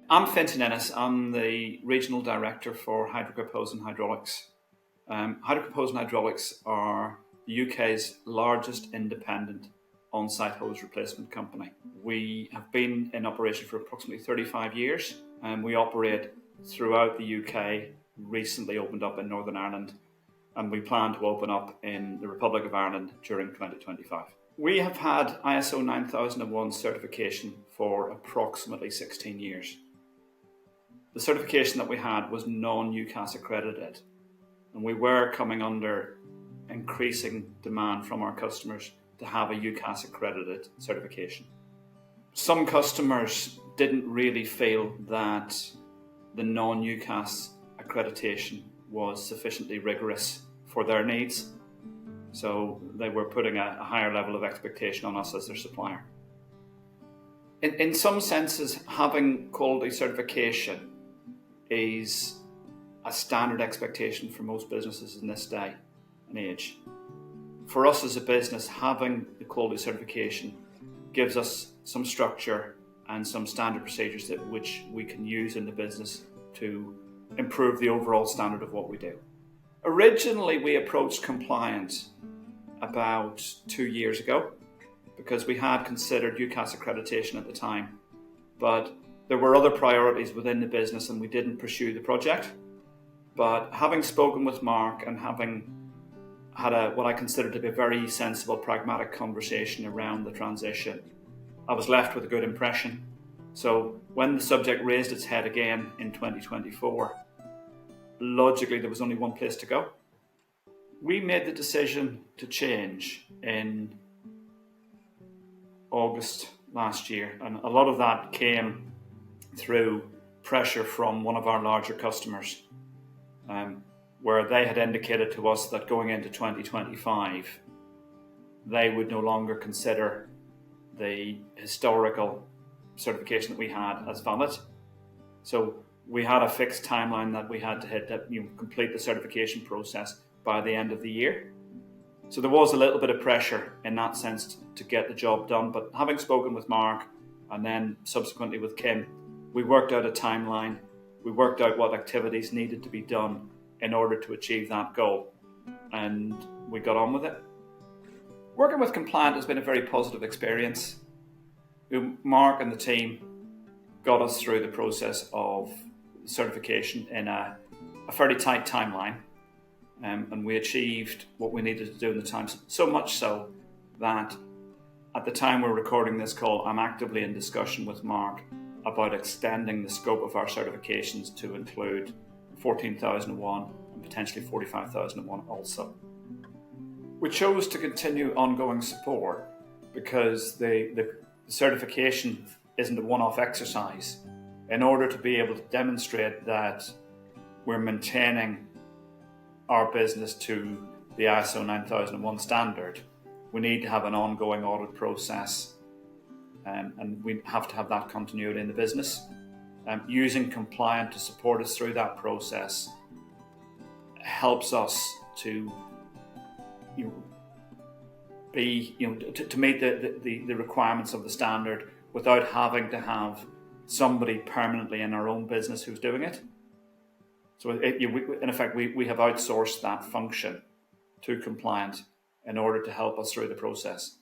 I'm Fintan Ennis. I'm the Regional Director for Hydroquip Hose and Hydraulics. Hydroquip Hose and Hydraulics are the UK's largest independent on-site hose replacement company. We have been in operation for approximately 35 years and we operate throughout the UK, recently opened up in Northern Ireland, and we plan to open up in the Republic of Ireland during 2025. We have had ISO 9001 certification for approximately 16 years. The certification that we had was non-UKAS accredited, and we were coming under increasing demand from our customers to have a UKAS accredited certification. Some customers didn't really feel that the non-UKAS accreditation was sufficiently rigorous for their needs, so they were putting a higher level of expectation on us as their supplier. In some senses, having quality certification is a standard expectation for most businesses in this day and age. For us as a business, having the quality certification gives us some structure and some standard procedures that which we can use in the business to improve the overall standard of what we do. Originally, we approached compliance about 2 years ago because we had considered UKAS accreditation at the time, but there were other priorities within the business and we didn't pursue the project. But having spoken with Mark and having had what I consider to be a very sensible, pragmatic conversation around the transition, I was left with a good impression. So when the subject raised its head again in 2024, logically there was only one place to go. We made the decision to change in August last year, and a lot of that came through pressure from one of our larger customers, where they had indicated to us that going into 2025, they would no longer consider the historical certification that we had as valid. So we had a fixed timeline that we had to hit, that complete the certification process by the end of the year. So there was a little bit of pressure in that sense to get the job done. But having spoken with Mark and then subsequently with Kim, we worked out a timeline. We worked out what activities needed to be done in order to achieve that goal, and we got on with it. Working with Compliant has been a very positive experience. Mark and the team got us through the process of certification in a fairly tight timeline, and we achieved what we needed to do in the time, so much so that at the time we're recording this call, I'm actively in discussion with Mark about extending the scope of our certifications to include 14,001 and potentially 45,001 also. We chose to continue ongoing support because the certification isn't a one-off exercise. In order to be able to demonstrate that we're maintaining our business to the ISO 9001 standard, we need to have an ongoing audit process, and we have to have that continuity in the business. Using Compliant to support us through that process helps us to to meet the requirements of the standard without having to have somebody permanently in our own business who's doing it. So in effect, we have outsourced that function to Compliant in order to help us through the process.